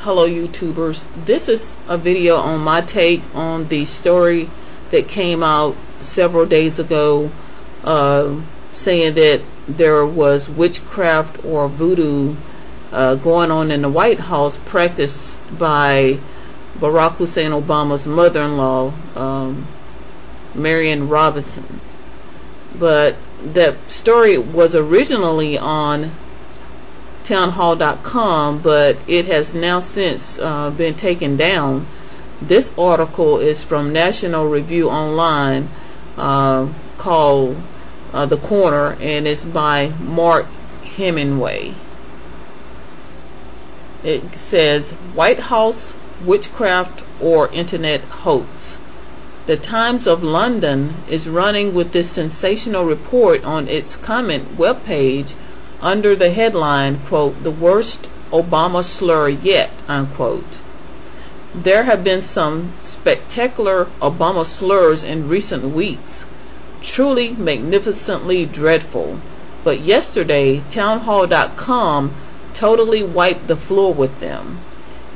Hello YouTubers, this is a video on my take on the story that came out several days ago saying that there was witchcraft or voodoo going on in the White House practiced by Barack Hussein Obama's mother-in-law, Marion Robinson. But that story was originally on townhall.com, but it has now since been taken down. This article is from National Review Online called The Corner, and it's by Mark Hemingway. It says, White House witchcraft or internet hoax. The Times of London is running with this sensational report on its comment webpage under the headline, quote, "The worst Obama slur yet," unquote. There have been some spectacular Obama slurs in recent weeks, truly magnificently dreadful, but yesterday townhall.com totally wiped the floor with them.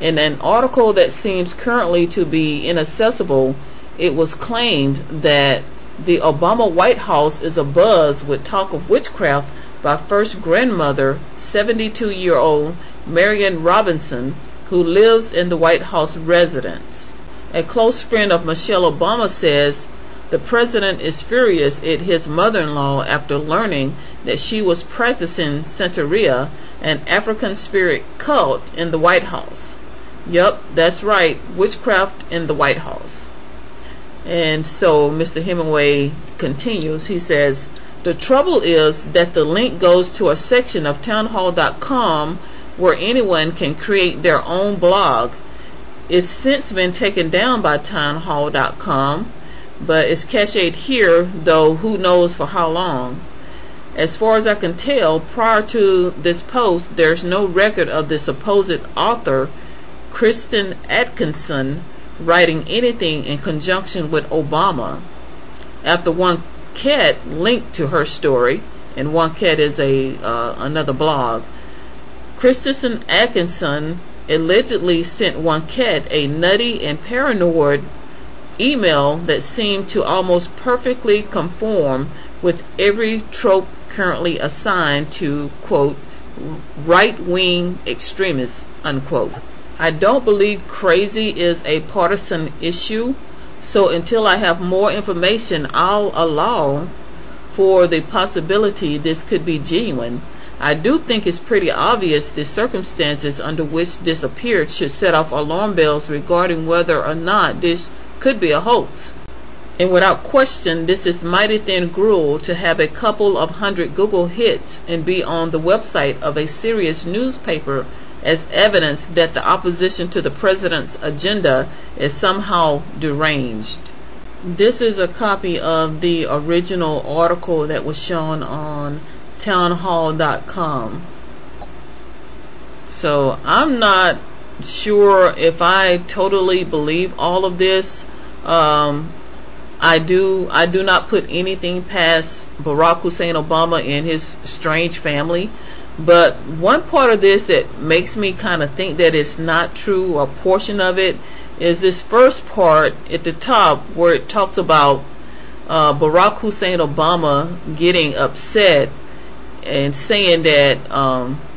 In an article that seems currently to be inaccessible, it was claimed that the Obama White House is abuzz with talk of witchcraft by first grandmother, 72-year-old Marion Robinson, who lives in the White House residence. A close friend of Michelle Obama says the president is furious at his mother-in-law after learning that she was practicing Santeria, an African spirit cult, in the White House. Yup, that's right, witchcraft in the White House. And so Mr. Hemingway continues. He says, the trouble is that the link goes to a section of townhall.com where anyone can create their own blog. It's since been taken down by townhall.com, but it's cached here, though who knows for how long. As far as I can tell, prior to this post, there's no record of the supposed author, Kristen Atkinson, writing anything in conjunction with Obama. After one cat linked to her story, and one cat is another blog, Kristen Atkinson allegedly sent one cat a nutty and paranoid email that seemed to almost perfectly conform with every trope currently assigned to, quote, right-wing extremists, unquote. I don't believe crazy is a partisan issue, so until I have more information, I'll allow for the possibility this could be genuine. I do think it's pretty obvious the circumstances under which this appeared should set off alarm bells regarding whether or not this could be a hoax. And without question, this is mighty thin gruel to have a couple of hundred Google hits and be on the website of a serious newspaper as evidence that the opposition to the president's agenda is somehow deranged. This is a copy of the original article that was shown on townhall.com. So I'm not sure if I totally believe all of this. I do not put anything past Barack Hussein Obama and his strange family. But one part of this that makes me kind of think that it's not true, a portion of it, is this first part at the top where it talks about Barack Hussein Obama getting upset and saying that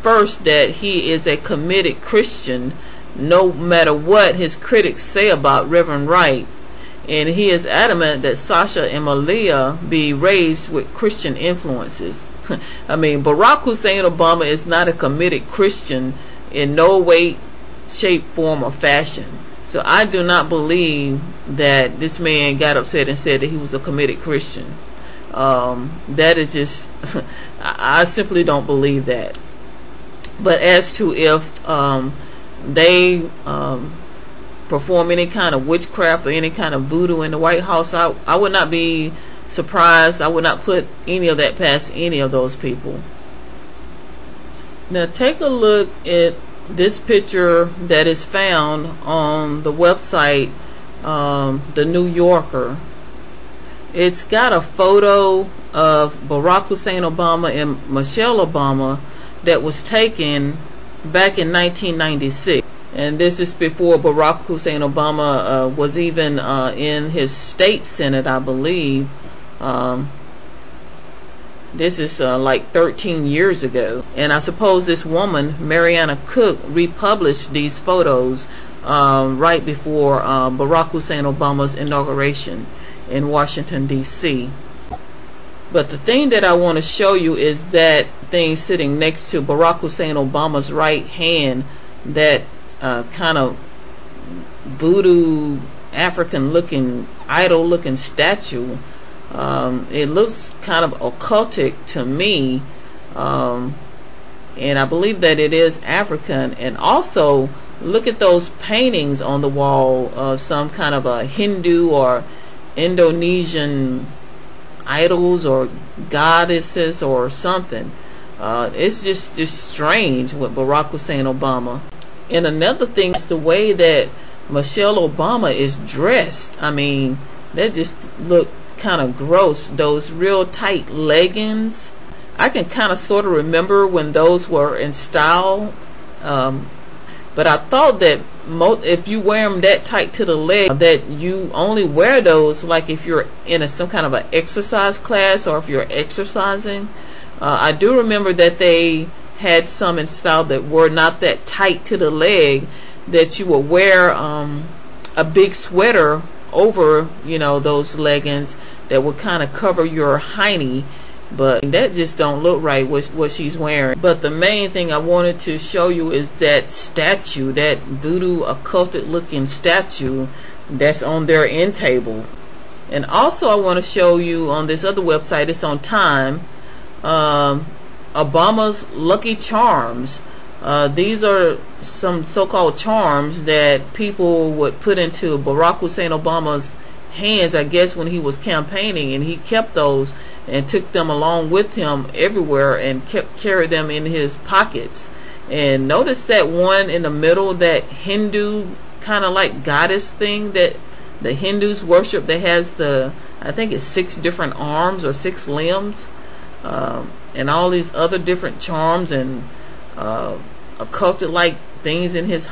first that he is a committed Christian no matter what his critics say about Reverend Wright, and he is adamant that Sasha and Malia be raised with Christian influences. I mean, Barack Hussein Obama is not a committed Christian in no way, shape, form, or fashion. So I do not believe that this man got upset and said that he was a committed Christian. That is just, I simply don't believe that. But as to if they perform any kind of witchcraft or any kind of voodoo in the White House, I would not be surprised. I would not put any of that past any of those people. Now take a look at this picture that is found on the website, The New Yorker. It's got a photo of Barack Hussein Obama and Michelle Obama that was taken back in 1996. And this is before Barack Hussein Obama was even in his state senate, I believe. This is like 13 years ago. And I suppose this woman, Mariana Cook, republished these photos right before Barack Hussein Obama's inauguration in Washington, D.C. But the thing that I want to show you is that thing sitting next to Barack Hussein Obama's right hand, that kind of voodoo African looking, idol looking statue. It looks kind of occultic to me, and I believe that it is African. And also look at those paintings on the wall of some kind of a Hindu or Indonesian idols or goddesses or something. It's just strange with Barack Hussein Obama. And another thing is the way that Michelle Obama is dressed. I mean, that just look kind of gross. Those real tight leggings, I can kind of sort of remember when those were in style, but I thought that if you wear them that tight to the leg, that you only wear those like if you're in some kind of an exercise class or if you're exercising. I do remember that they had some in style that were not that tight to the leg, that you would wear a big sweater over, you know, those leggings that would kind of cover your hiney. But that just don't look right, what she's wearing. But the main thing I wanted to show you is that statue, that voodoo occultic looking statue that's on their end table. And also I want to show you on this other website, it's on Time, Obama's Lucky Charms. These are some so-called charms that people would put into Barack Hussein Obama's hands, I guess, when he was campaigning, and he kept those and took them along with him everywhere and carried them in his pockets. And notice that one in the middle, that Hindu kind of like goddess thing that the Hindus worship, that has the, I think it's 6 different arms or 6 limbs, and all these other different charms and occultic like things in his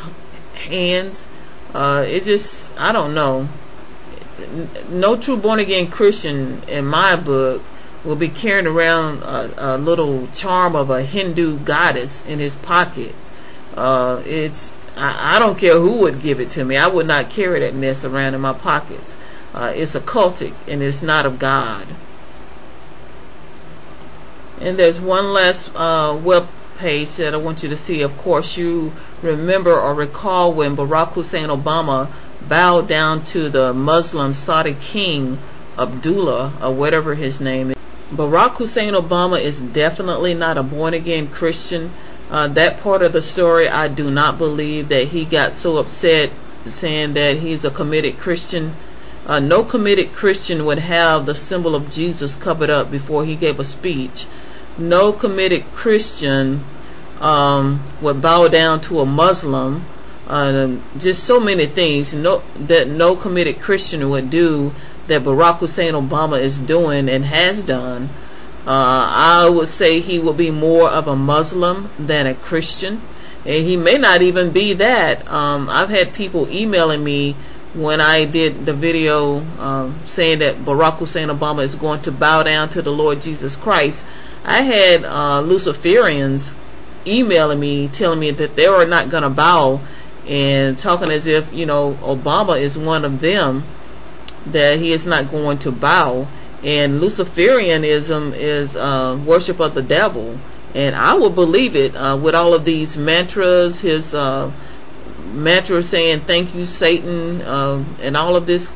hands. It's just, I don't know. No true born again Christian in my book will be carrying around a little charm of a Hindu goddess in his pocket. I don't care who would give it to me. I would not carry that mess around in my pockets. It's occultic and it's not of God. And there's one last web page that I want you to see. Of course, you remember or recall when Barack Hussein Obama bowed down to the Muslim Saudi king Abdullah, or whatever his name is. Barack Hussein Obama is definitely not a born-again Christian. That part of the story, I do not believe that he got so upset saying that he's a committed Christian. No committed Christian would have the symbol of Jesus covered up before he gave a speech. No committed Christian would bow down to a Muslim. Just so many things that no committed Christian would do that Barack Hussein Obama is doing and has done. I would say he will be more of a Muslim than a Christian, and he may not even be that. I've had people emailing me when I did the video saying that Barack Hussein Obama is going to bow down to the Lord Jesus Christ. I had Luciferians emailing me telling me that they were not going to bow, and talking as if, you know, Obama is one of them, that he is not going to bow. And Luciferianism is worship of the devil, and I will believe it with all of these mantras, his mantra saying thank you Satan, and all of this.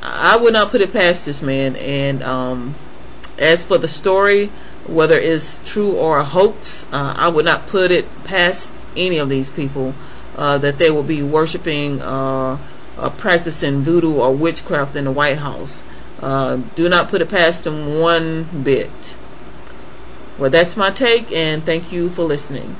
I would not put it past this man. And as for the story, whether it's true or a hoax, I would not put it past any of these people that they will be worshiping practicing voodoo or witchcraft in the White House. Do not put it past them one bit. Well, that's my take, and thank you for listening.